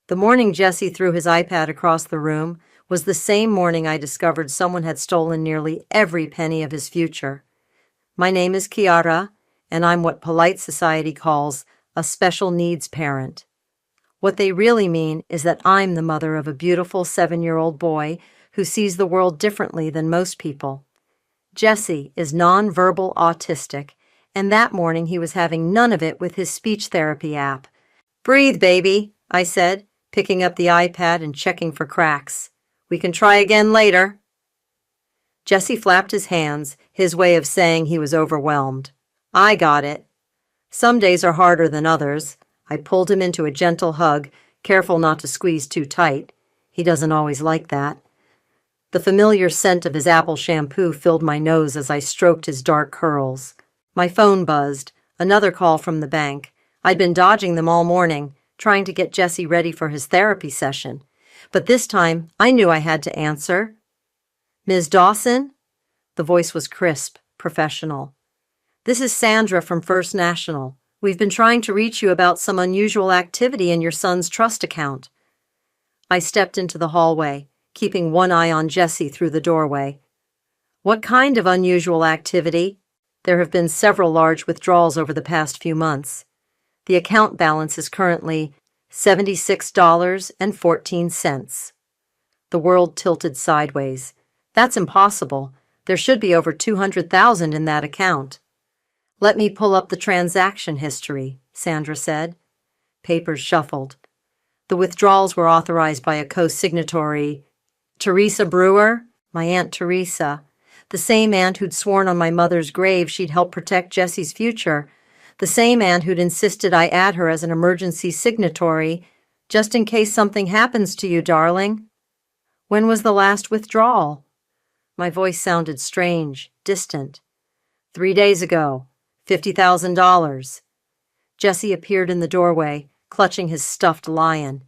The morning Jesse threw his iPad across the room was the same morning I discovered someone had stolen nearly every penny of his future. My name is Kiara, and I'm what polite society calls a special needs parent. What they really mean is that I'm the mother of a beautiful 7-year-old boy who sees the world differently than most people. Jesse is nonverbal autistic, and that morning he was having none of it with his speech therapy app. "Breathe, baby," I said, picking up the iPad and checking for cracks. "We can try again later." Jesse flapped his hands, his way of saying he was overwhelmed. "I got it. Some days are harder than others." I pulled him into a gentle hug, careful not to squeeze too tight. He doesn't always like that. The familiar scent of his apple shampoo filled my nose as I stroked his dark curls. My phone buzzed, another call from the bank. I'd been dodging them all morning, trying to get Jesse ready for his therapy session. But this time, I knew I had to answer. "Ms. Dawson?" The voice was crisp, professional. "This is Sandra from First National. We've been trying to reach you about some unusual activity in your son's trust account." I stepped into the hallway, keeping one eye on Jesse through the doorway. "What kind of unusual activity?" There have been several large withdrawals over the past few months. The account balance is currently $76.14. The world tilted sideways. "That's impossible. There should be over $200,000 in that account." "Let me pull up the transaction history," Sandra said. Papers shuffled. The withdrawals were authorized by a co-signatory, Teresa Brewer, my Aunt Teresa, the same aunt who'd sworn on my mother's grave she'd help protect Jesse's future, the same aunt who'd insisted I add her as an emergency signatory, just in case something happens to you, darling. "When was the last withdrawal?" My voice sounded strange, distant. 3 days ago. $50,000. Jesse appeared in the doorway, clutching his stuffed lion.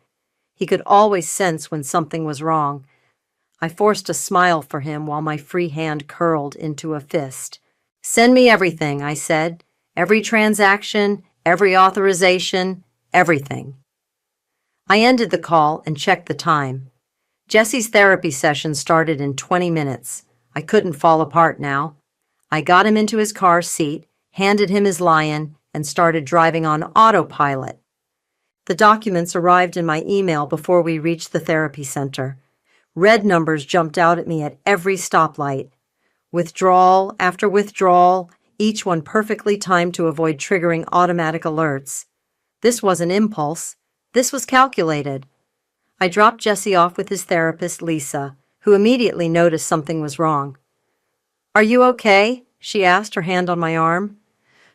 He could always sense when something was wrong. I forced a smile for him while my free hand curled into a fist. "Send me everything," I said. "Every transaction, every authorization, everything." I ended the call and checked the time. Jesse's therapy session started in 20 minutes. I couldn't fall apart now. I got him into his car seat, handed him his lion, and started driving on autopilot. The documents arrived in my email before we reached the therapy center. Red numbers jumped out at me at every stoplight. Withdrawal after withdrawal, each one perfectly timed to avoid triggering automatic alerts. This wasn't impulse. This was calculated. I dropped Jesse off with his therapist, Lisa, who immediately noticed something was wrong. "Are you okay?" she asked, her hand on my arm.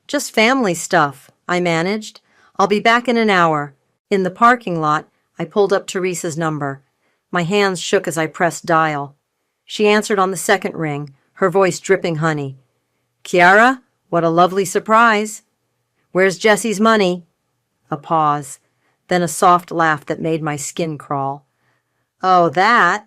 "Just family stuff," I managed. "I'll be back in an hour." In the parking lot, I pulled up Teresa's number. My hands shook as I pressed dial. She answered on the second ring, her voice dripping honey. "Kiara, what a lovely surprise. Where's Jesse's money?" A pause, then a soft laugh that made my skin crawl. "Oh, that?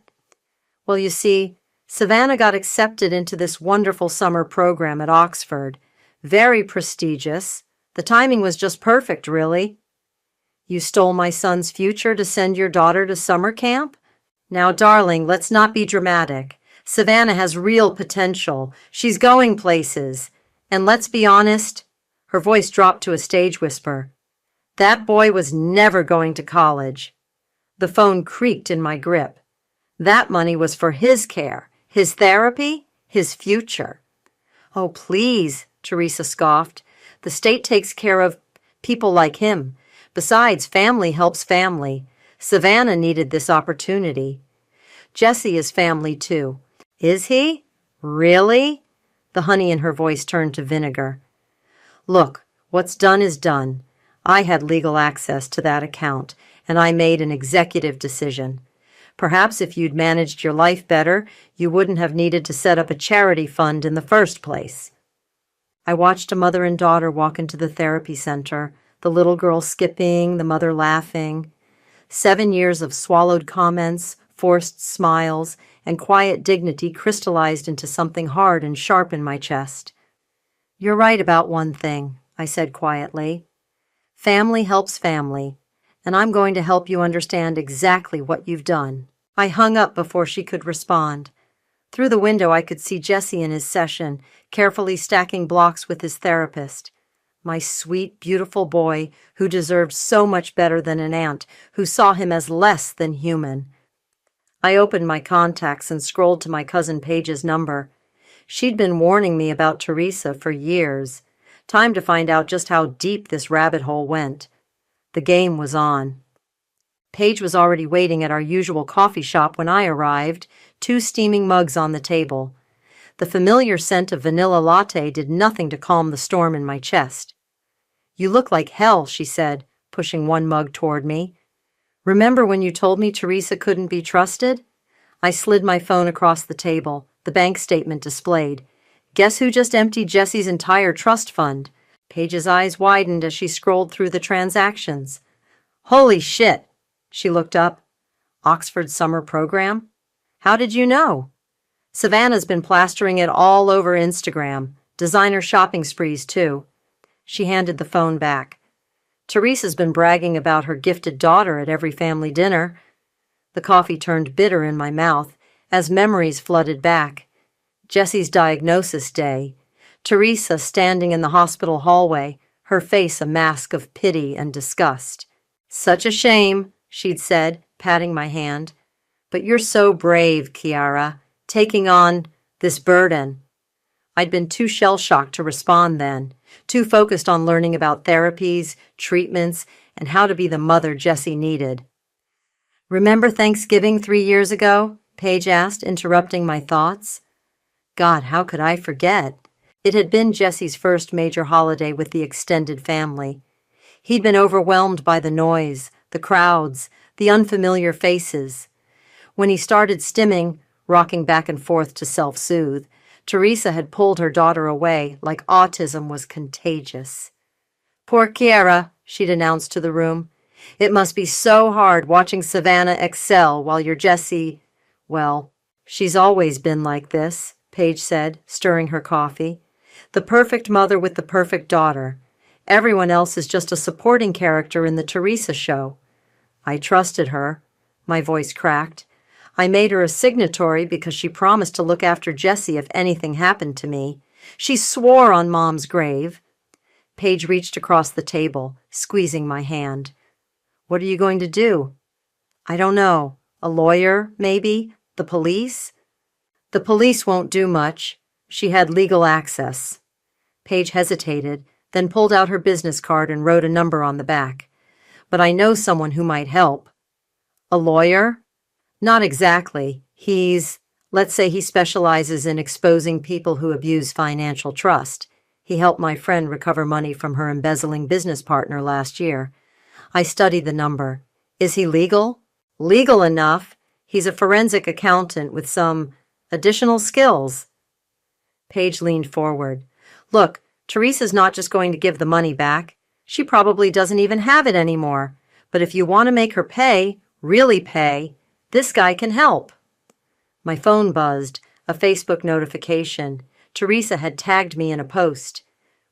Well, you see, Savannah got accepted into this wonderful summer program at Oxford. Very prestigious. The timing was just perfect, really." "You stole my son's future to send your daughter to summer camp? Now, darling, let's not be dramatic. Savannah has real potential. She's going places. And let's be honest," her voice dropped to a stage whisper, "that boy was never going to college." The phone creaked in my grip. That money was for his care, his therapy, his future. "Oh, please," Teresa scoffed. "The state takes care of people like him. Besides, family helps family. Savannah needed this opportunity. Jesse is family, too." "Is he? Really?" The honey in her voice turned to vinegar. "Look, what's done is done. I had legal access to that account, and I made an executive decision. Perhaps if you'd managed your life better, you wouldn't have needed to set up a charity fund in the first place." I watched a mother and daughter walk into the therapy center, the little girl skipping, the mother laughing. 7 years of swallowed comments, forced smiles, and quiet dignity crystallized into something hard and sharp in my chest. "You're right about one thing," I said quietly. "Family helps family. and I'm going to help you understand exactly what you've done. I hung up before she could respond. Through the window, I could see Jesse in his session, carefully stacking blocks with his therapist. My sweet, beautiful boy, who deserved so much better than an aunt who saw him as less than human. I opened my contacts and scrolled to my cousin Paige's number. She'd been warning me about Teresa for years. Time to find out just how deep this rabbit hole went. The game was on. Paige was already waiting at our usual coffee shop when I arrived, 2 steaming mugs on the table. The familiar scent of vanilla latte did nothing to calm the storm in my chest. "You look like hell," she said, pushing one mug toward me. "Remember when you told me Teresa couldn't be trusted?" I slid my phone across the table, the bank statement displayed. Guess who just emptied Jesse's entire trust fund? Paige's eyes widened as she scrolled through the transactions. "Holy shit!" She looked up. "Oxford summer program? How did you know?" "Savannah's been plastering it all over Instagram. Designer shopping sprees, too." She handed the phone back. "Teresa's been bragging about her gifted daughter at every family dinner." The coffee turned bitter in my mouth as memories flooded back. Jesse's diagnosis day. Teresa standing in the hospital hallway, her face a mask of pity and disgust. "Such a shame," she'd said, patting my hand. "But you're so brave, Kiara, taking on this burden." I'd been too shell-shocked to respond then, too focused on learning about therapies, treatments, and how to be the mother Jesse needed. "Remember Thanksgiving 3 years ago?" Paige asked, interrupting my thoughts. God, how could I forget? It had been Jesse's first major holiday with the extended family. He'd been overwhelmed by the noise, the crowds, the unfamiliar faces. When he started stimming, rocking back and forth to self-soothe, Teresa had pulled her daughter away like autism was contagious. "Poor Kiara," she'd announced to the room. "It must be so hard watching Savannah excel while your Jessie, well, she's always been like this," Paige said, stirring her coffee. "The perfect mother with the perfect daughter. Everyone else is just a supporting character in the Teresa show." I trusted her. My voice cracked. I made her a signatory because she promised to look after Jessie if anything happened to me. She swore on Mom's grave. Paige reached across the table, squeezing my hand. "What are you going to do?" "I don't know. A lawyer, maybe? The police?" "The police won't do much." She had legal access. Paige hesitated, then pulled out her business card and wrote a number on the back. "But I know someone who might help." "A lawyer?" "Not exactly. Let's say he specializes in exposing people who abuse financial trust. He helped my friend recover money from her embezzling business partner last year." I studied the number. "Is he legal?" "Legal enough. He's a forensic accountant with some additional skills." Paige leaned forward. "Look, Teresa's not just going to give the money back. She probably doesn't even have it anymore. But if you want to make her pay, really pay, this guy can help." My phone buzzed, a Facebook notification. Teresa had tagged me in a post.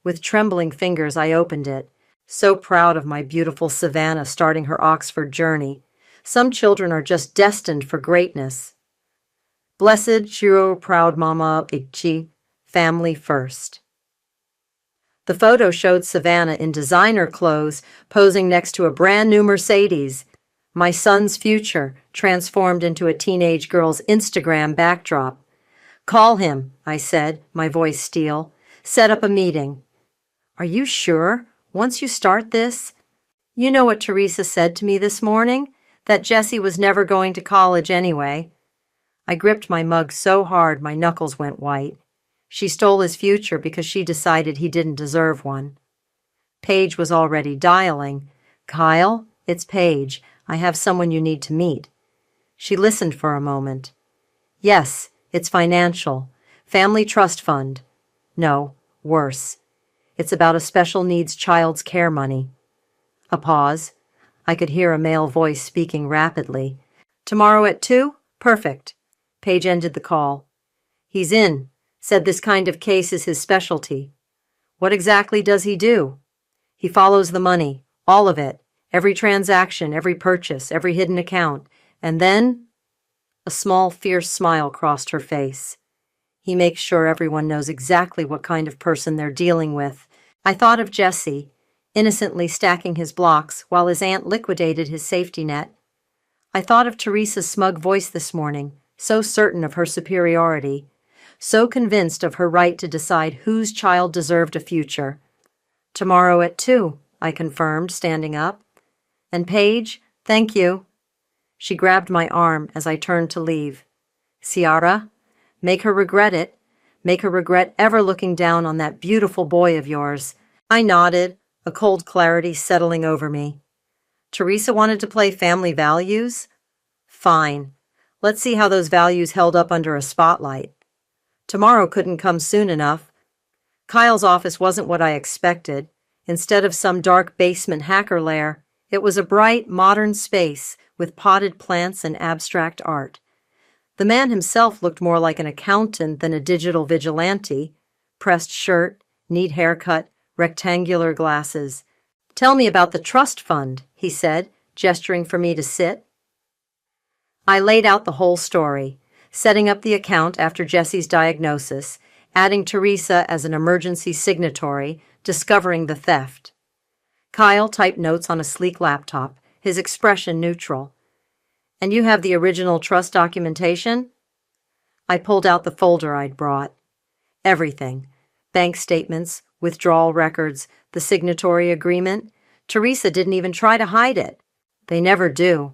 With trembling fingers, I opened it. So proud of my beautiful Savannah starting her Oxford journey. Some children are just destined for greatness. Blessed, Shiro, proud mama, Ichi, family first. The photo showed Savannah in designer clothes, posing next to a brand new Mercedes. My son's future, transformed into a teenage girl's Instagram backdrop. "Call him," I said, my voice steel. "Set up a meeting." "Are you sure? Once you start this?" "You know what Teresa said to me this morning? That Jessie was never going to college anyway." I gripped my mug so hard my knuckles went white. She stole his future because she decided he didn't deserve one. Paige was already dialing. "Kyle, it's Paige. I have someone you need to meet." She listened for a moment. "Yes, it's financial. Family trust fund. No, worse. It's about a special needs child's care money." A pause. I could hear a male voice speaking rapidly. "Tomorrow at 2? Perfect." Paige ended the call. "He's in. Said this kind of case is his specialty." "What exactly does he do?" "He follows the money. All of it. Every transaction, every purchase, every hidden account. And then a small, fierce smile crossed her face. He makes sure everyone knows exactly what kind of person they're dealing with. I thought of Jesse, innocently stacking his blocks while his aunt liquidated his safety net. I thought of Teresa's smug voice this morning, so certain of her superiority, so convinced of her right to decide whose child deserved a future. Tomorrow at 2, I confirmed, standing up. And Paige, thank you. She grabbed my arm as I turned to leave. Ciara, make her regret it. Make her regret ever looking down on that beautiful boy of yours. I nodded, a cold clarity settling over me. Teresa wanted to play family values? Fine. Let's see how those values held up under a spotlight. Tomorrow couldn't come soon enough. Kyle's office wasn't what I expected. Instead of some dark basement hacker lair, it was a bright, modern space with potted plants and abstract art. The man himself looked more like an accountant than a digital vigilante. Pressed shirt, neat haircut, rectangular glasses. Tell me about the trust fund, he said, gesturing for me to sit. I laid out the whole story, setting up the account after Jesse's diagnosis, adding Teresa as an emergency signatory, discovering the theft. Kyle typed notes on a sleek laptop, his expression neutral. And you have the original trust documentation? I pulled out the folder I'd brought. Everything. Bank statements, withdrawal records, the signatory agreement. Teresa didn't even try to hide it. They never do.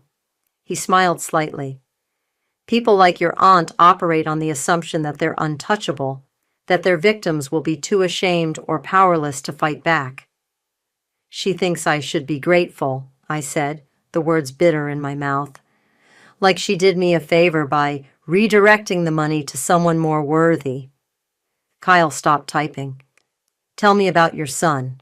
He smiled slightly. People like your aunt operate on the assumption that they're untouchable, that their victims will be too ashamed or powerless to fight back. She thinks I should be grateful, I said, the words bitter in my mouth. Like she did me a favor by redirecting the money to someone more worthy. Kyle stopped typing. Tell me about your son.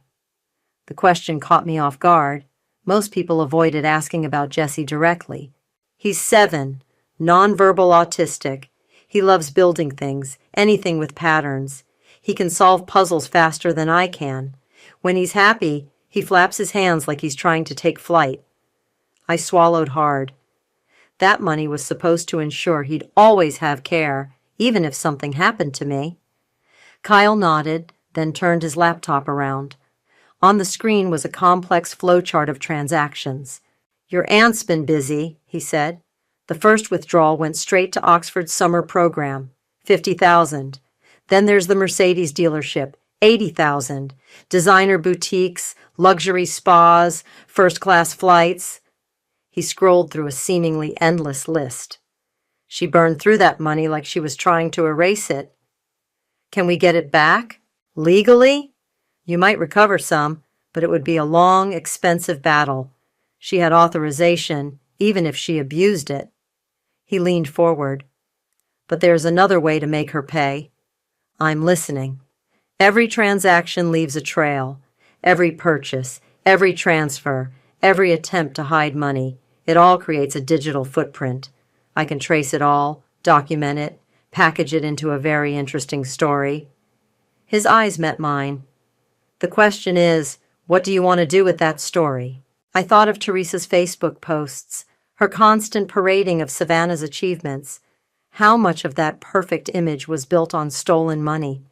The question caught me off guard. Most people avoided asking about Jesse directly. He's 7, nonverbal autistic. He loves building things, anything with patterns. He can solve puzzles faster than I can. When he's happy, he flaps his hands like he's trying to take flight. I swallowed hard. That money was supposed to ensure he'd always have care, even if something happened to me. Kyle nodded, then turned his laptop around. On the screen was a complex flowchart of transactions. Your aunt's been busy, he said. The first withdrawal went straight to Oxford's summer program, $50,000. Then there's the Mercedes dealership, $80,000. Designer boutiques, luxury spas, first-class flights. He scrolled through a seemingly endless list. She burned through that money like she was trying to erase it. Can we get it back? Legally? You might recover some, but it would be a long, expensive battle. She had authorization, even if she abused it. He leaned forward. But there's another way to make her pay. I'm listening. Every transaction leaves a trail. Every purchase, every transfer, every attempt to hide money. It all creates a digital footprint. I can trace it all, document it, package it into a very interesting story. His eyes met mine. The question is, what do you want to do with that story? I thought of Teresa's Facebook posts, her constant parading of Savannah's achievements. How much of that perfect image was built on stolen money?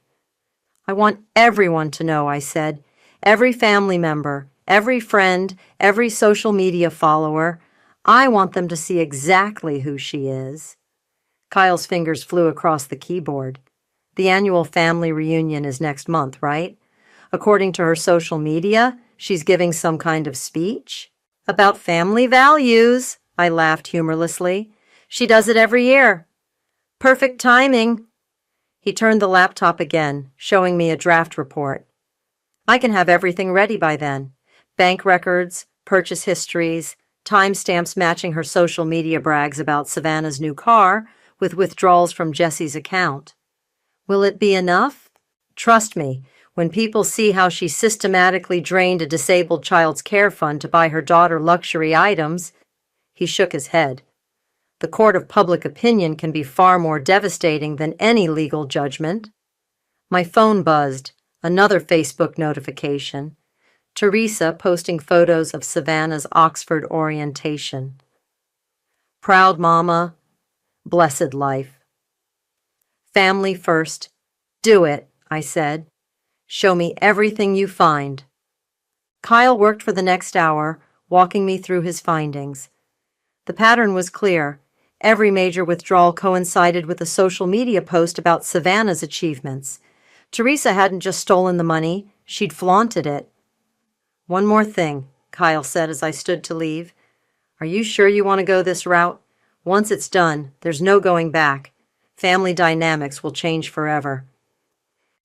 I want everyone to know, I said. Every family member, every friend, every social media follower. I want them to see exactly who she is. Kyle's fingers flew across the keyboard. The annual family reunion is next month, right? According to her social media, she's giving some kind of speech about family values. I laughed humorlessly. She does it every year. Perfect timing. He turned the laptop again, showing me a draft report. I can have everything ready by then. Bank records, purchase histories, timestamps matching her social media brags about Savannah's new car with withdrawals from Jesse's account. Will it be enough? Trust me, when people see how she systematically drained a disabled child's care fund to buy her daughter luxury items, he shook his head. The court of public opinion can be far more devastating than any legal judgment. My phone buzzed, another Facebook notification. Teresa posting photos of Savannah's Oxford orientation. Proud mama, blessed life. Family first. Do it, I said. Show me everything you find. Kyle worked for the next hour, walking me through his findings. The pattern was clear. Every major withdrawal coincided with a social media post about Savannah's achievements. Teresa hadn't just stolen the money, she'd flaunted it. One more thing, Kyle said as I stood to leave. Are you sure you want to go this route? Once it's done, there's no going back. Family dynamics will change forever.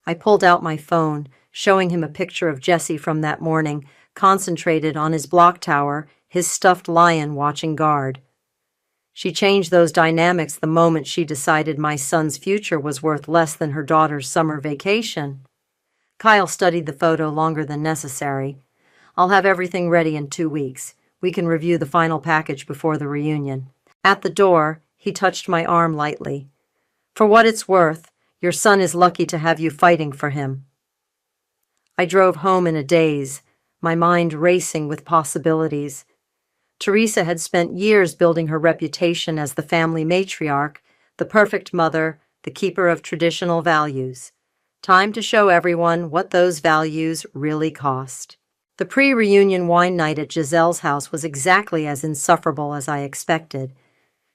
I pulled out my phone, showing him a picture of Jesse from that morning, concentrated on his block tower, his stuffed lion watching guard. She changed those dynamics the moment she decided my son's future was worth less than her daughter's summer vacation. Kyle studied the photo longer than necessary. I'll have everything ready in 2 weeks. We can review the final package before the reunion. At the door, he touched my arm lightly. For what it's worth, your son is lucky to have you fighting for him. I drove home in a daze, my mind racing with possibilities. Teresa had spent years building her reputation as the family matriarch, the perfect mother, the keeper of traditional values. Time to show everyone what those values really cost. The pre-reunion wine night at Giselle's house was exactly as insufferable as I expected.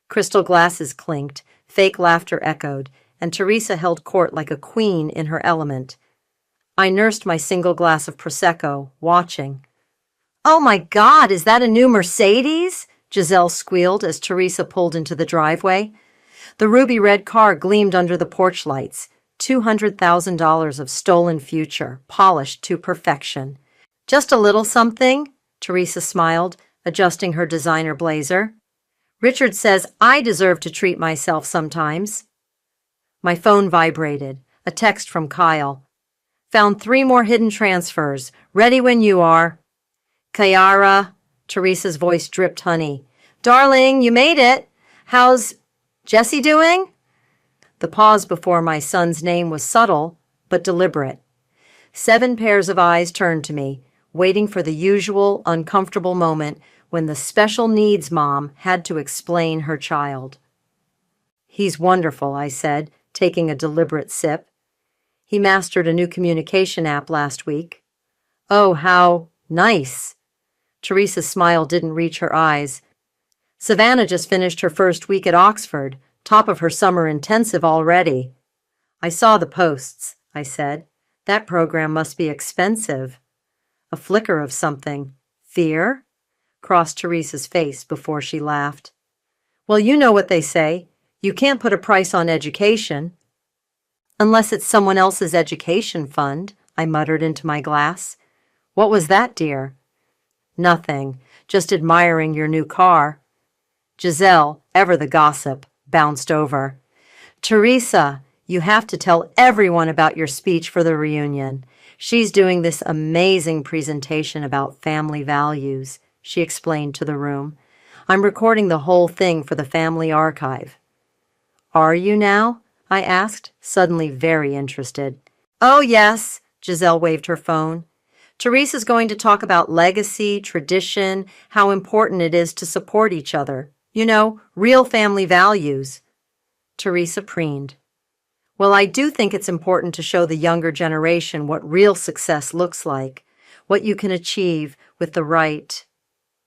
Crystal glasses clinked, fake laughter echoed, and Teresa held court like a queen in her element. I nursed my single glass of Prosecco, watching. "Oh my God, is that a new Mercedes?" Giselle squealed as Teresa pulled into the driveway. The ruby-red car gleamed under the porch lights. $200,000 of stolen future, polished to perfection. "Just a little something?" Teresa smiled, adjusting her designer blazer. "Richard says I deserve to treat myself sometimes." My phone vibrated. A text from Kyle. "Found 3 more hidden transfers. Ready when you are." "Kiara," Teresa's voice dripped honey. "Darling, you made it. How's Jesse doing?" The pause before my son's name was subtle, but deliberate. 7 pairs of eyes turned to me, waiting for the usual uncomfortable moment when the special needs mom had to explain her child. "He's wonderful," I said, taking a deliberate sip. "He mastered a new communication app last week." "Oh, how nice." Teresa's smile didn't reach her eyes. "Savannah just finished her first week at Oxford, top of her summer intensive already." "I saw the posts," I said. "That program must be expensive." A flicker of something, fear, crossed Teresa's face before she laughed. "Well, you know what they say. You can't put a price on education." "Unless it's someone else's education fund," I muttered into my glass. "What was that, dear?" "Nothing. Just admiring your new car." Giselle, ever the gossip, bounced over. "Teresa, you have to tell everyone about your speech for the reunion. She's doing this amazing presentation about family values," she explained to the room. "I'm recording the whole thing for the family archive." "Are you now?" I asked, suddenly very interested. "Oh, yes," Giselle waved her phone. "Teresa's going to talk about legacy, tradition, how important it is to support each other. You know, real family values." Teresa preened. "Well, I do think it's important to show the younger generation what real success looks like, what you can achieve with the right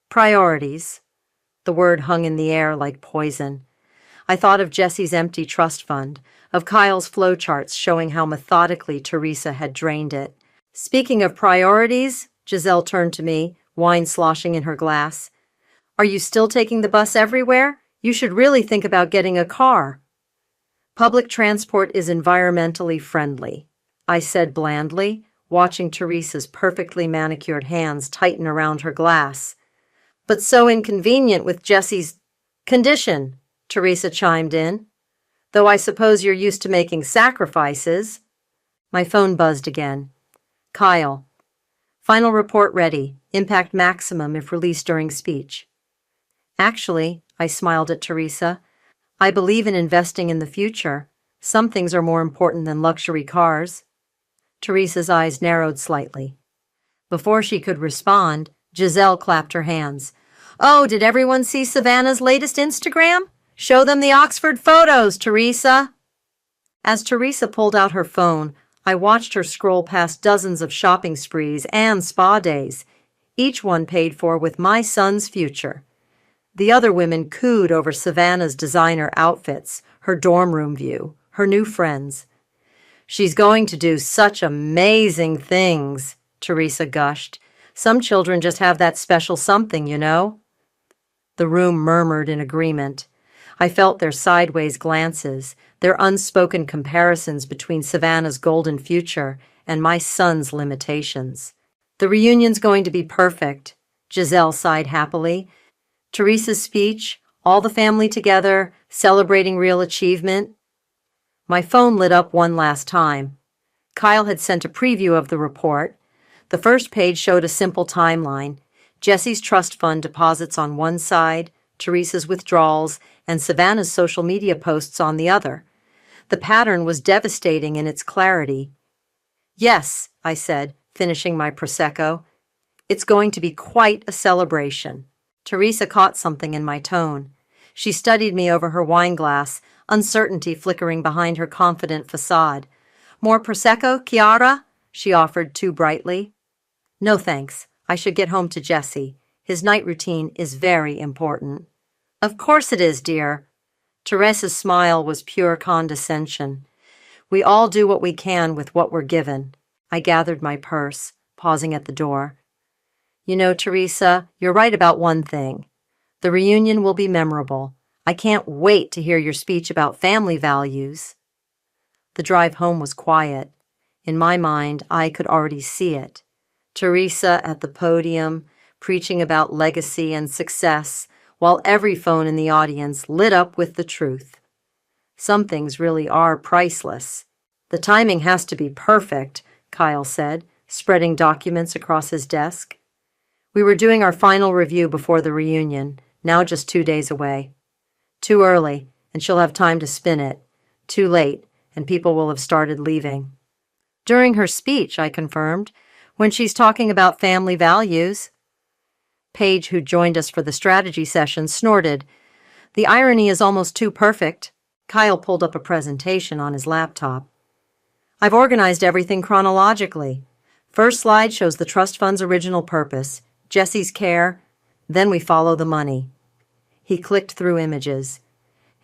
priorities." The word hung in the air like poison. I thought of Jesse's empty trust fund, of Kyle's flowcharts showing how methodically Teresa had drained it. "Speaking of priorities," Giselle turned to me, wine sloshing in her glass. "Are you still taking the bus everywhere? You should really think about getting a car." "Public transport is environmentally friendly," I said blandly, watching Teresa's perfectly manicured hands tighten around her glass. "But so inconvenient with Jesse's condition," Teresa chimed in. "Though I suppose you're used to making sacrifices." My phone buzzed again. "Kyle. Final report ready. Impact maximum if released during speech." "Actually," I smiled at Teresa, "I believe in investing in the future. Some things are more important than luxury cars." Teresa's eyes narrowed slightly. Before she could respond, Giselle clapped her hands. Oh, did everyone see Savannah's latest Instagram? Show them the Oxford photos, Teresa. As Teresa pulled out her phone, I watched her scroll past dozens of shopping sprees and spa days, each one paid for with my son's future. The other women cooed over Savannah's designer outfits, her dorm room view, her new friends. She's going to do such amazing things, Teresa gushed. Some children just have that special something, you know. The room murmured in agreement. I felt their sideways glances, their unspoken comparisons between Savannah's golden future and my son's limitations. The reunion's going to be perfect, Giselle sighed happily. Teresa's speech, all the family together, celebrating real achievement. My phone lit up one last time. Kyle had sent a preview of the report. The first page showed a simple timeline. Jesse's trust fund deposits on one side, Teresa's withdrawals, and Savannah's social media posts on the other. The pattern was devastating in its clarity. Yes, I said, finishing my Prosecco. It's going to be quite a celebration. Teresa caught something in my tone. She studied me over her wineglass, uncertainty flickering behind her confident facade. More Prosecco, Chiara? She offered too brightly. No thanks. I should get home to Jesse. His night routine is very important. Of course it is, dear. Teresa's smile was pure condescension. We all do what we can with what we're given. I gathered my purse, pausing at the door. You know, Teresa, you're right about one thing. The reunion will be memorable. I can't wait to hear your speech about family values. The drive home was quiet. In my mind, I could already see it. Teresa at the podium, preaching about legacy and success, while every phone in the audience lit up with the truth. Some things really are priceless. The timing has to be perfect, Kyle said, spreading documents across his desk. We were doing our final review before the reunion, now just 2 days away. Too early, and she'll have time to spin it. Too late, and people will have started leaving. During her speech, I confirmed, when she's talking about family values. Paige, who joined us for the strategy session, snorted. The irony is almost too perfect. Kyle pulled up a presentation on his laptop. I've organized everything chronologically. First slide shows the trust fund's original purpose, Jesse's care, then we follow the money. He clicked through images.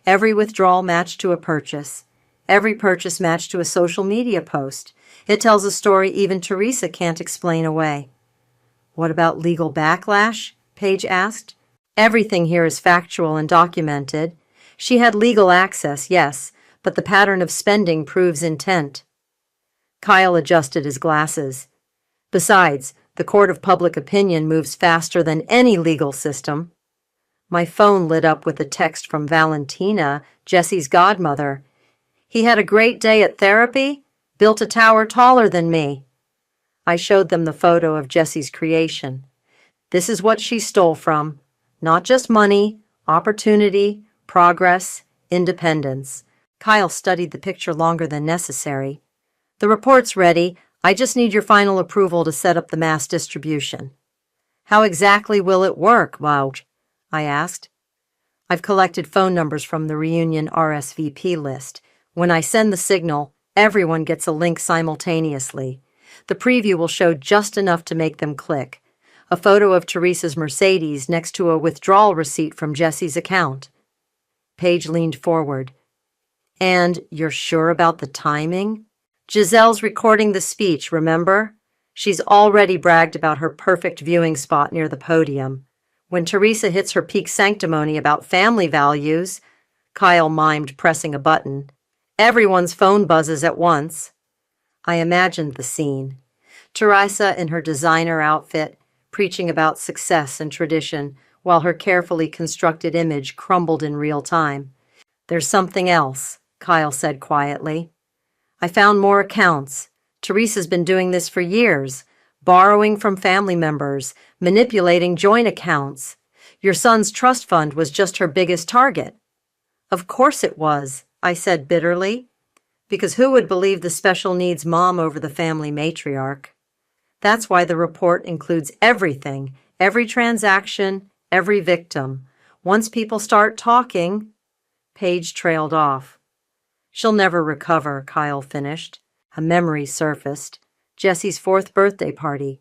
Every withdrawal matched to a purchase. Every purchase matched to a social media post. It tells a story even Teresa can't explain away. What about legal backlash? Paige asked. Everything here is factual and documented. She had legal access, yes, but the pattern of spending proves intent. Kyle adjusted his glasses. Besides, the court of public opinion moves faster than any legal system. My phone lit up with a text from Valentina, Jesse's godmother. He had a great day at therapy, built a tower taller than me. I showed them the photo of Jesse's creation. This is what she stole from. Not just money, opportunity, progress, independence. Kyle studied the picture longer than necessary. The report's ready. I just need your final approval to set up the mass distribution. How exactly will it work, Wouch? I asked. I've collected phone numbers from the reunion RSVP list. When I send the signal, everyone gets a link simultaneously. The preview will show just enough to make them click. A photo of Teresa's Mercedes next to a withdrawal receipt from Jesse's account. Paige leaned forward. And you're sure about the timing? Giselle's recording the speech, remember? She's already bragged about her perfect viewing spot near the podium. When Teresa hits her peak sanctimony about family values, Kyle mimed pressing a button. Everyone's phone buzzes at once. I imagined the scene. Teresa in her designer outfit, preaching about success and tradition, while her carefully constructed image crumbled in real time. There's something else, Kyle said quietly. I found more accounts. Teresa's been doing this for years, borrowing from family members, manipulating joint accounts. Your son's trust fund was just her biggest target. Of course it was, I said bitterly, because who would believe the special needs mom over the family matriarch? That's why the report includes everything, every transaction, every victim. Once people start talking, Paige trailed off. She'll never recover, Kyle finished. A memory surfaced. Jesse's 4th birthday party.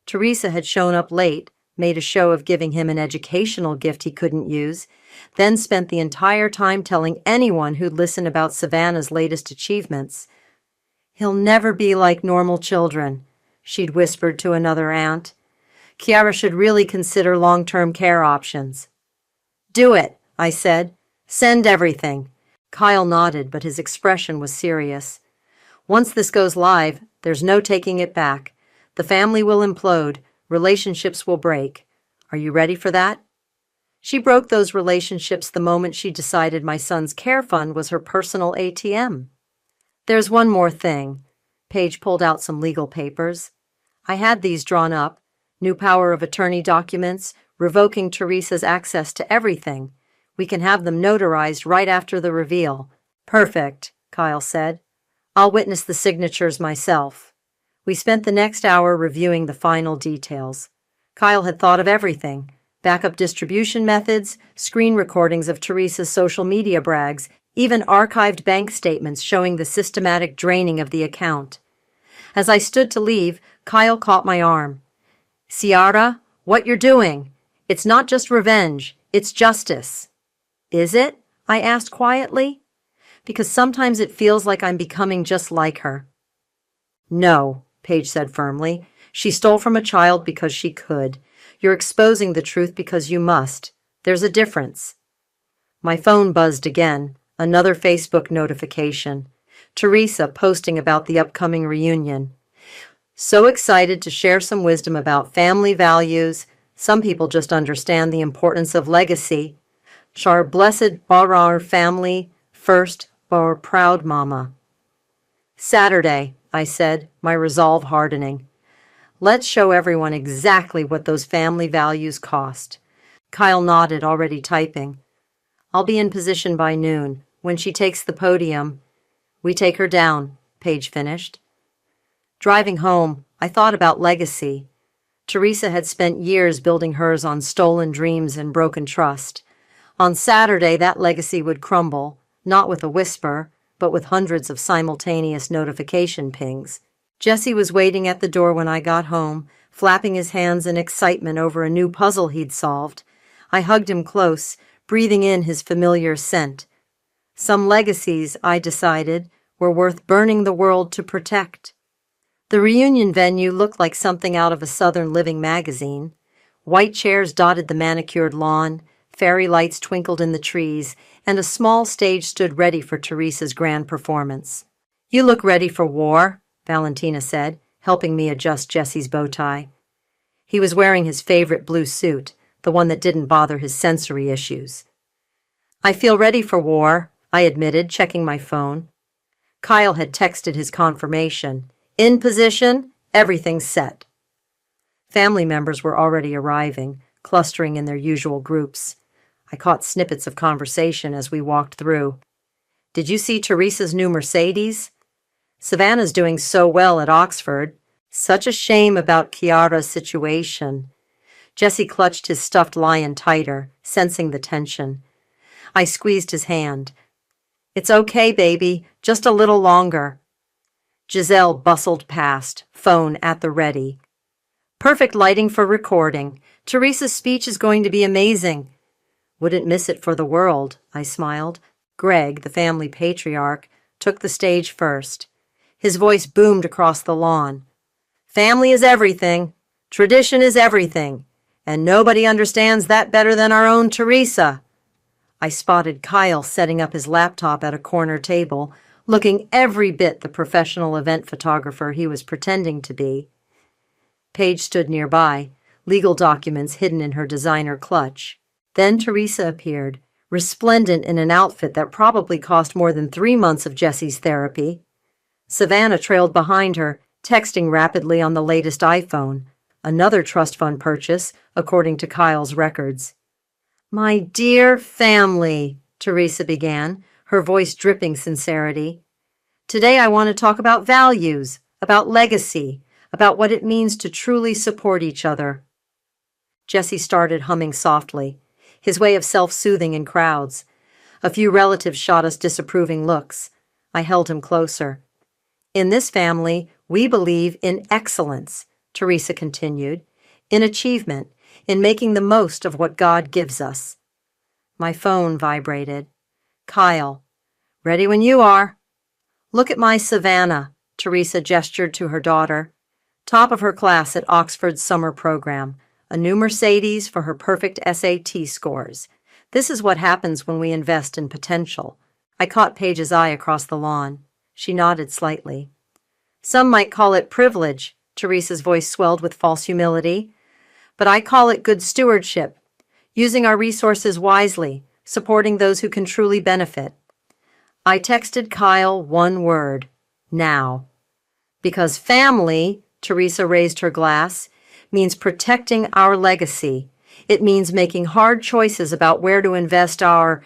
Teresa had shown up late, made a show of giving him an educational gift he couldn't use, then spent the entire time telling anyone who'd listen about Savannah's latest achievements. "He'll never be like normal children," she'd whispered to another aunt. "Kiara should really consider long-term care options." "Do it," I said. "Send everything." Kyle nodded, but his expression was serious. "Once this goes live, there's no taking it back. The family will implode. Relationships will break. Are you ready for that?" She broke those relationships the moment she decided my son's care fund was her personal ATM. "There's one more thing." Paige pulled out some legal papers. I had these drawn up. New power of attorney documents, revoking Teresa's access to everything. We can have them notarized right after the reveal. "Perfect," Kyle said. "I'll witness the signatures myself." We spent the next hour reviewing the final details. Kyle had thought of everything: backup distribution methods, screen recordings of Teresa's social media brags, even archived bank statements showing the systematic draining of the account. As I stood to leave, Kyle caught my arm. "Ciara, what you're doing? It's not just revenge, it's justice." "Is it?" I asked quietly. "Because sometimes it feels like I'm becoming just like her." "No," Paige said firmly. "She stole from a child because she could. You're exposing the truth because you must. There's a difference." My phone buzzed again. Another Facebook notification. Teresa posting about the upcoming reunion. "So excited to share some wisdom about family values. Some people just understand the importance of legacy. Char blessed Barar family, first Bar proud mama." "Saturday," I said, my resolve hardening. "Let's show everyone exactly what those family values cost." Kyle nodded, already typing. "I'll be in position by noon. When she takes the podium, we take her down," Paige finished. Driving home, I thought about legacy. Teresa had spent years building hers on stolen dreams and broken trust. On Saturday, that legacy would crumble, not with a whisper, but with hundreds of simultaneous notification pings. Jesse was waiting at the door when I got home, flapping his hands in excitement over a new puzzle he'd solved. I hugged him close, breathing in his familiar scent. Some legacies, I decided, were worth burning the world to protect. The reunion venue looked like something out of a Southern Living magazine. White chairs dotted the manicured lawn, fairy lights twinkled in the trees, and a small stage stood ready for Teresa's grand performance. "You look ready for war," Valentina said, helping me adjust Jesse's bow tie. He was wearing his favorite blue suit, the one that didn't bother his sensory issues. "I feel ready for war," I admitted, checking my phone. Kyle had texted his confirmation. "In position, everything's set." Family members were already arriving, clustering in their usual groups. I caught snippets of conversation as we walked through. "Did you see Teresa's new Mercedes? Savannah's doing so well at Oxford. Such a shame about Kiara's situation." Jesse clutched his stuffed lion tighter, sensing the tension. I squeezed his hand. "It's okay, baby. Just a little longer." Giselle bustled past, phone at the ready. "Perfect lighting for recording. Teresa's speech is going to be amazing." "Wouldn't miss it for the world," I smiled. Greg, the family patriarch, took the stage first. His voice boomed across the lawn. "Family is everything. Tradition is everything. And nobody understands that better than our own Teresa." I spotted Kyle setting up his laptop at a corner table, looking every bit the professional event photographer he was pretending to be. Paige stood nearby, legal documents hidden in her designer clutch. Then Teresa appeared, resplendent in an outfit that probably cost more than 3 months of Jesse's therapy. Savannah trailed behind her, texting rapidly on the latest iPhone, another trust fund purchase, according to Kyle's records. "My dear family," Teresa began, her voice dripping sincerity. "Today I want to talk about values, about legacy, about what it means to truly support each other. Jesse started humming softly, his way of self-soothing in crowds. A few relatives shot us disapproving looks. I held him closer. In this family, we believe in excellence, Teresa continued, in achievement, in making the most of what God gives us. My phone vibrated. Kyle, ready when you are. Look at my Savannah, Teresa gestured to her daughter. Top of her class at Oxford's summer program, a new Mercedes for her perfect SAT scores. This is what happens when we invest in potential. I caught Paige's eye across the lawn. She nodded slightly. Some might call it privilege, Teresa's voice swelled with false humility. But I call it good stewardship, using our resources wisely, supporting those who can truly benefit. I texted Kyle one word, now. Because family, Teresa raised her glass, means protecting our legacy. It means making hard choices about where to invest our...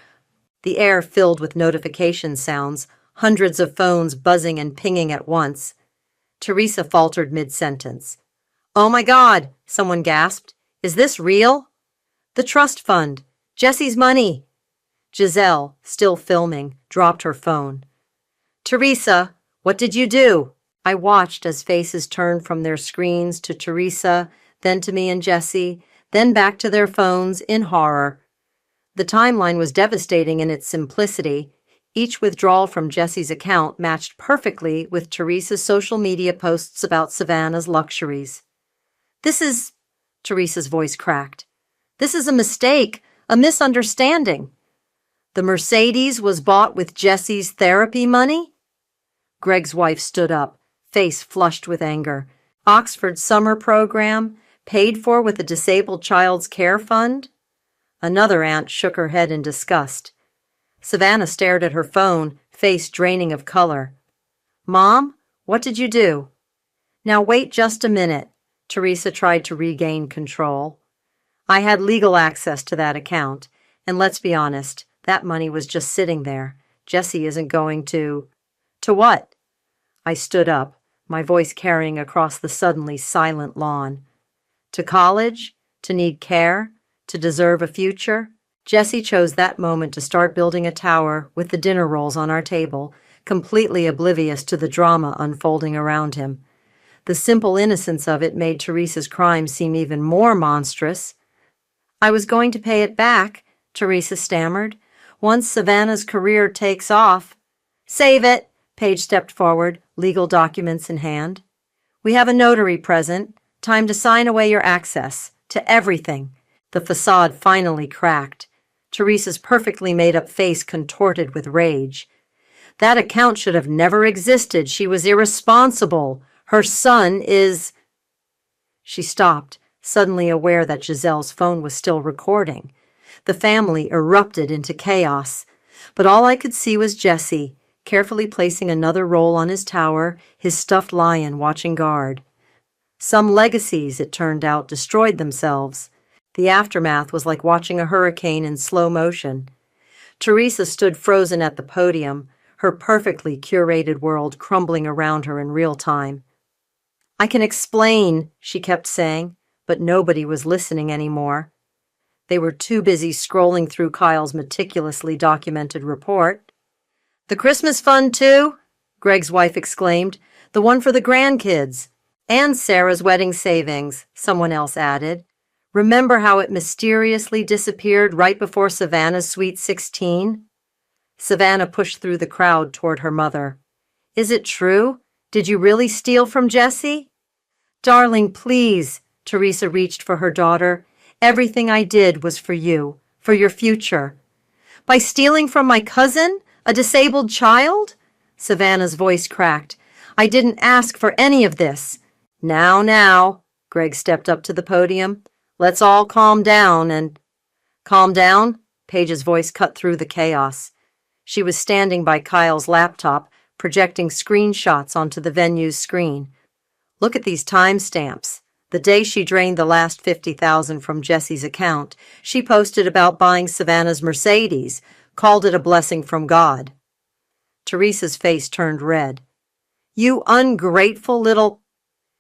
The air filled with notification sounds, hundreds of phones buzzing and pinging at once. Teresa faltered mid-sentence. Oh my God, someone gasped. Is this real? The trust fund. Jesse's money. Giselle, still filming, dropped her phone. Teresa, what did you do? I watched as faces turned from their screens to Teresa, then to me and Jesse, then back to their phones in horror. The timeline was devastating in its simplicity. Each withdrawal from Jesse's account matched perfectly with Teresa's social media posts about Savannah's luxuries. Teresa's voice cracked. This is a mistake, a misunderstanding. The Mercedes was bought with Jesse's therapy money? Greg's wife stood up, face flushed with anger. Oxford summer program, paid for with a disabled child's care fund? Another aunt shook her head in disgust. Savannah stared at her phone, face draining of color. Mom, what did you do? Now wait just a minute. Teresa tried to regain control. I had legal access to that account, and let's be honest, that money was just sitting there. Jesse isn't going to... To what? I stood up, my voice carrying across the suddenly silent lawn. To college? To need care? To deserve a future? Jesse chose that moment to start building a tower with the dinner rolls on our table, completely oblivious to the drama unfolding around him. The simple innocence of it made Teresa's crime seem even more monstrous. I was going to pay it back, Teresa stammered. Once Savannah's career takes off. Save it, Paige stepped forward, legal documents in hand. We have a notary present. Time to sign away your access to everything. The facade finally cracked. Teresa's perfectly made-up face contorted with rage. That account should have never existed. She was irresponsible. Her son is... She stopped, suddenly aware that Giselle's phone was still recording. The family erupted into chaos, but all I could see was Jesse, carefully placing another roll on his tower, his stuffed lion watching guard. Some legacies, it turned out, destroyed themselves. The aftermath was like watching a hurricane in slow motion. Teresa stood frozen at the podium, her perfectly curated world crumbling around her in real time. I can explain, she kept saying, but nobody was listening anymore. They were too busy scrolling through Kyle's meticulously documented report. The Christmas fund, too? Greg's wife exclaimed. The one for the grandkids. And Sarah's wedding savings, someone else added. Remember how it mysteriously disappeared right before Savannah's Sweet 16? Savannah pushed through the crowd toward her mother. Is it true? Did you really steal from Jesse? Darling, please, Teresa reached for her daughter. Everything I did was for you, for your future. By stealing from my cousin, a disabled child? Savannah's voice cracked. I didn't ask for any of this. Now, Greg stepped up to the podium. Let's all calm down and... Calm down? Paige's voice cut through the chaos. She was standing by Kyle's laptop, projecting screenshots onto the venue's screen. Look at these timestamps. The day she drained the last $50,000 from Jesse's account, she posted about buying Savannah's Mercedes, called it a blessing from God. Teresa's face turned red. You ungrateful little...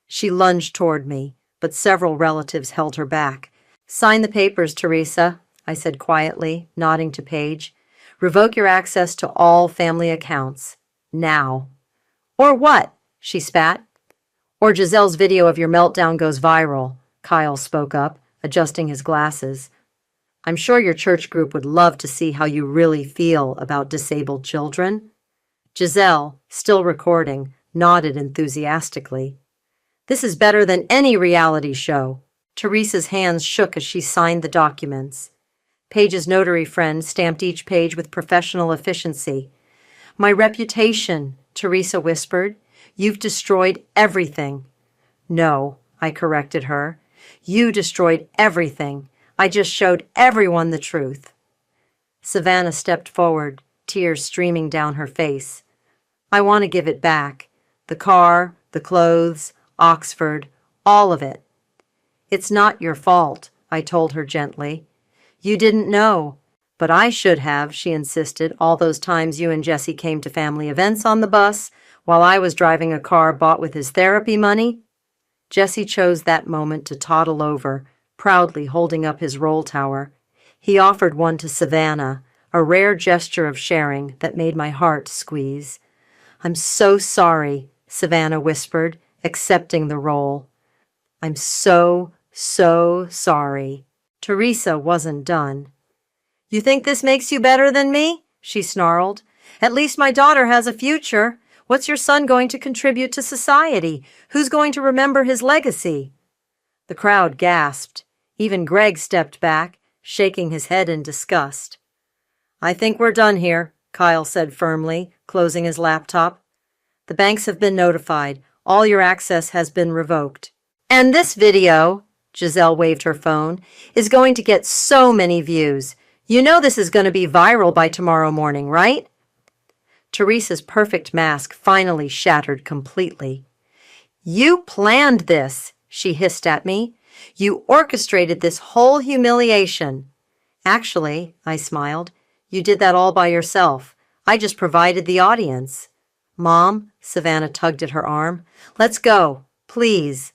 She lunged toward me, but several relatives held her back. "Sign the papers, Teresa," I said quietly, nodding to Paige. "Revoke your access to all family accounts. Now." "Or what?" she spat. "Or Giselle's video of your meltdown goes viral," Kyle spoke up, adjusting his glasses. "I'm sure your church group would love to see how you really feel about disabled children." Giselle, still recording, nodded enthusiastically. "This is better than any reality show." Teresa's hands shook as she signed the documents. Paige's notary friend stamped each page with professional efficiency. "My reputation," Teresa whispered. "You've destroyed everything." "No," I corrected her. "You destroyed everything. I just showed everyone the truth." Savannah stepped forward, tears streaming down her face. "I want to give it back. The car, the clothes, Oxford, all of it." "It's not your fault," I told her gently. "You didn't know." "But I should have," she insisted, "all those times you and Jesse came to family events on the bus, while I was driving a car bought with his therapy money." Jesse chose that moment to toddle over, proudly holding up his roll tower. He offered one to Savannah, a rare gesture of sharing that made my heart squeeze. "I'm so sorry," Savannah whispered, accepting the roll. "I'm so sorry." Teresa wasn't done. "You think this makes you better than me?" she snarled. "At least my daughter has a future. What's your son going to contribute to society? Who's going to remember his legacy?" The crowd gasped. Even Greg stepped back, shaking his head in disgust. "I think we're done here," Kyle said firmly, closing his laptop. "The banks have been notified. All your access has been revoked. And this video," Giselle waved her phone, "is going to get so many views. You know this is going to be viral by tomorrow morning, right?" Teresa's perfect mask finally shattered completely. "You planned this," she hissed at me. "You orchestrated this whole humiliation." "Actually," I smiled, "you did that all by yourself. I just provided the audience." "Mom," Savannah tugged at her arm, "let's go, please."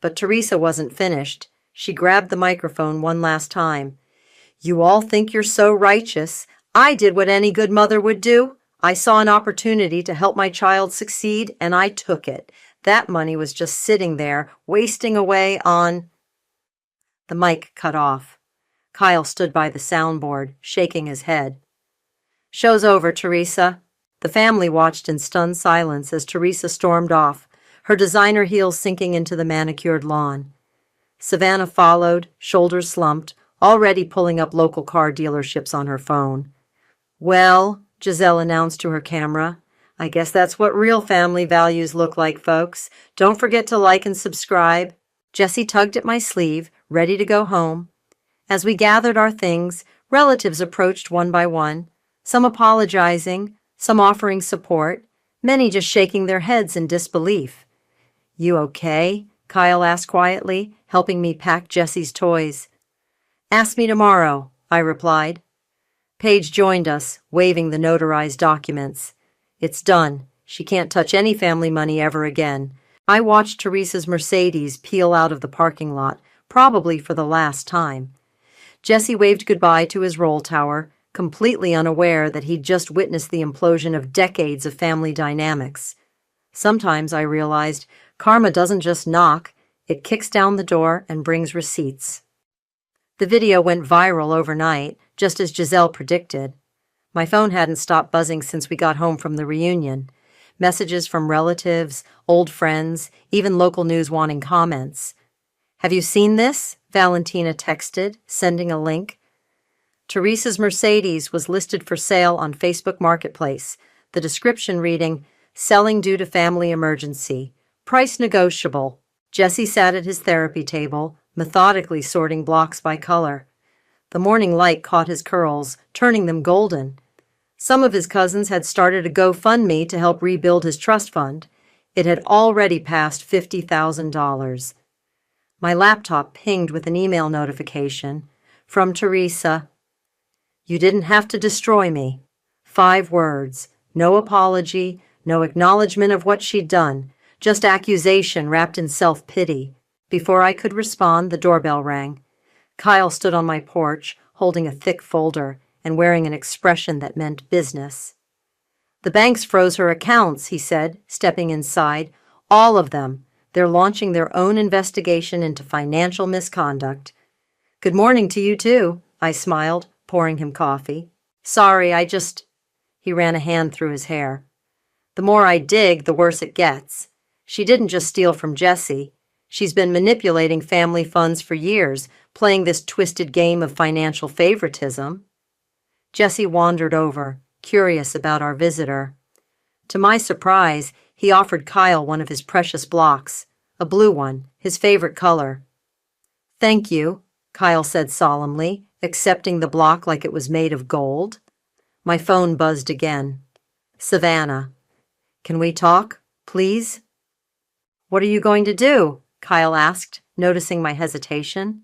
But Teresa wasn't finished. She grabbed the microphone one last time. "You all think you're so righteous. I did what any good mother would do. I saw an opportunity to help my child succeed, and I took it. That money was just sitting there, wasting away on—" The mic cut off. Kyle stood by the soundboard, shaking his head. "Show's over, Teresa." The family watched in stunned silence as Teresa stormed off, her designer heels sinking into the manicured lawn. Savannah followed, shoulders slumped, already pulling up local car dealerships on her phone. "Well," Giselle announced to her camera, "I guess that's what real family values look like, folks. Don't forget to like and subscribe." Jesse tugged at my sleeve, ready to go home. As we gathered our things, relatives approached one by one, some apologizing, some offering support, many just shaking their heads in disbelief. "You okay?" Kyle asked quietly, helping me pack Jesse's toys. "Ask me tomorrow," I replied. Paige joined us, waving the notarized documents. "It's done. She can't touch any family money ever again." I watched Teresa's Mercedes peel out of the parking lot, probably for the last time. Jesse waved goodbye to his roll tower, completely unaware that he'd just witnessed the implosion of decades of family dynamics. Sometimes, I realized, karma doesn't just knock, it kicks down the door and brings receipts. The video went viral overnight, just as Giselle predicted. My phone hadn't stopped buzzing since we got home from the reunion. Messages from relatives, old friends, even local news wanting comments. "Have you seen this?" Valentina texted, sending a link. Teresa's Mercedes was listed for sale on Facebook Marketplace, the description reading, "Selling due to family emergency. Price negotiable." Jesse sat at his therapy table, methodically sorting blocks by color. The morning light caught his curls, turning them golden. Some of his cousins had started a GoFundMe to help rebuild his trust fund. It had already passed $50,000. My laptop pinged with an email notification from Teresa. "You didn't have to destroy me." 5 words. No apology, no acknowledgement of what she'd done. Just accusation wrapped in self-pity. Before I could respond, the doorbell rang. Kyle stood on my porch, holding a thick folder and wearing an expression that meant business. "The banks froze her accounts," he said, stepping inside. "All of them. They're launching their own investigation into financial misconduct." "Good morning to you, too," I smiled, pouring him coffee. "Sorry, He ran a hand through his hair. "The more I dig, the worse it gets. She didn't just steal from Jesse. She's been manipulating family funds for years, playing this twisted game of financial favoritism." Jesse wandered over, curious about our visitor. To my surprise, he offered Kyle one of his precious blocks, a blue one, his favorite color. "Thank you," Kyle said solemnly, accepting the block like it was made of gold. My phone buzzed again. "Savannah. Can we talk, please?" "What are you going to do?" Kyle asked, noticing my hesitation.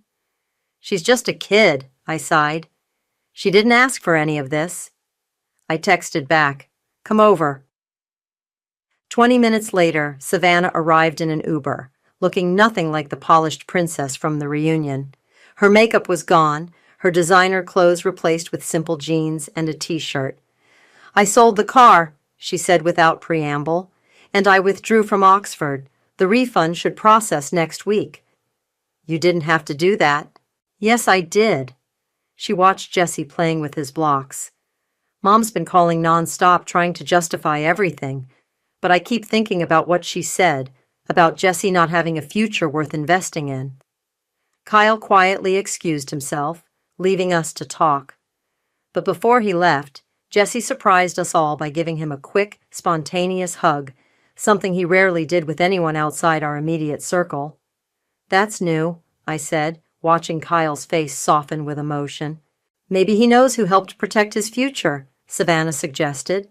"She's just a kid," I sighed. "She didn't ask for any of this." I texted back, "Come over." 20 minutes later, Savannah arrived in an Uber, looking nothing like the polished princess from the reunion. Her makeup was gone, her designer clothes replaced with simple jeans and a t-shirt. "I sold the car," she said without preamble, "and I withdrew from Oxford. The refund should process next week." "You didn't have to do that." "Yes, I did." She watched Jesse playing with his blocks. "Mom's been calling nonstop, trying to justify everything. But I keep thinking about what she said, about Jesse not having a future worth investing in." Kyle quietly excused himself, leaving us to talk. But before he left, Jesse surprised us all by giving him a quick, spontaneous hug, something he rarely did with anyone outside our immediate circle. "That's new," I said, watching Kyle's face soften with emotion. "Maybe he knows who helped protect his future," Savannah suggested.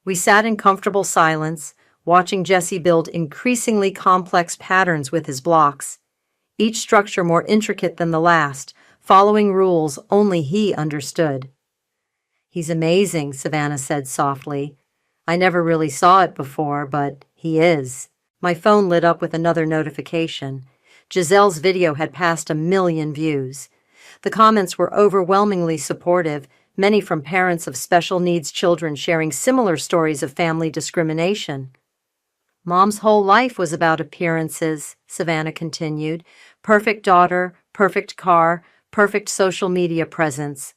We sat in comfortable silence, watching Jesse build increasingly complex patterns with his blocks, each structure more intricate than the last, following rules only he understood. "He's amazing," Savannah said softly. "I never really saw it before, but he is." My phone lit up with another notification. Giselle's video had passed 1 million views. The comments were overwhelmingly supportive, many from parents of special needs children sharing similar stories of family discrimination. "Mom's whole life was about appearances," Savannah continued. "Perfect daughter, perfect car, perfect social media presence.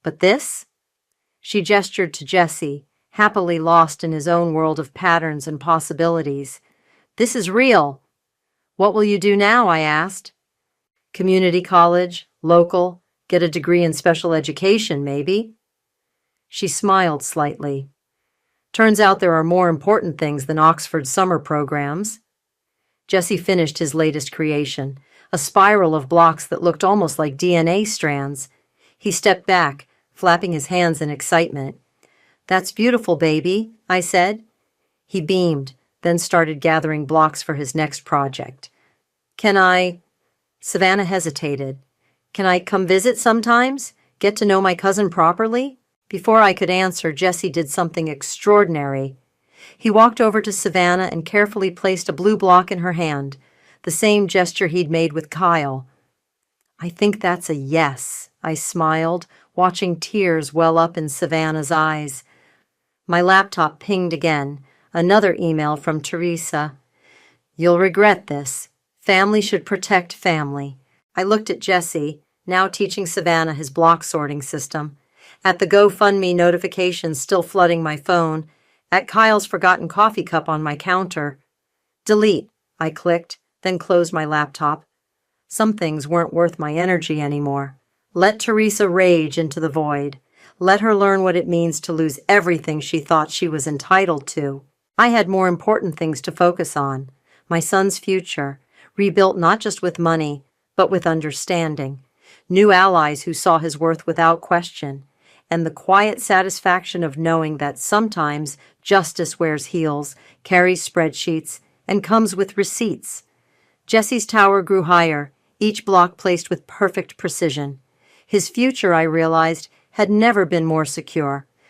But this?" She gestured to Jesse, happily lost in his own world of patterns and possibilities. "This is real." "What will you do now?" I asked. "Community college, local, get a degree in special education, maybe." She smiled slightly. "Turns out there are more important things than Oxford summer programs." Jesse finished his latest creation, a spiral of blocks that looked almost like DNA strands. He stepped back, flapping his hands in excitement. "That's beautiful, baby," I said. He beamed, then started gathering blocks for his next project. "Can I—" Savannah hesitated. "Can I come visit sometimes? Get to know my cousin properly?" Before I could answer, Jesse did something extraordinary. He walked over to Savannah and carefully placed a blue block in her hand, the same gesture he'd made with Kyle. "I think that's a yes," I smiled, watching tears well up in Savannah's eyes. My laptop pinged again, another email from Teresa. "You'll regret this. Family should protect family." I looked at Jesse, now teaching Savannah his block sorting system, at the GoFundMe notifications still flooding my phone, at Kyle's forgotten coffee cup on my counter. "Delete," I clicked, then closed my laptop. Some things weren't worth my energy anymore. Let Teresa rage into the void. Let her learn what it means to lose everything she thought she was entitled to. I had more important things to focus on. My son's future, rebuilt not just with money, but with understanding. New allies who saw his worth without question. And the quiet satisfaction of knowing that sometimes justice wears heels, carries spreadsheets, and comes with receipts. Jesse's tower grew higher, each block placed with perfect precision. His future, I realized, had never been more secure.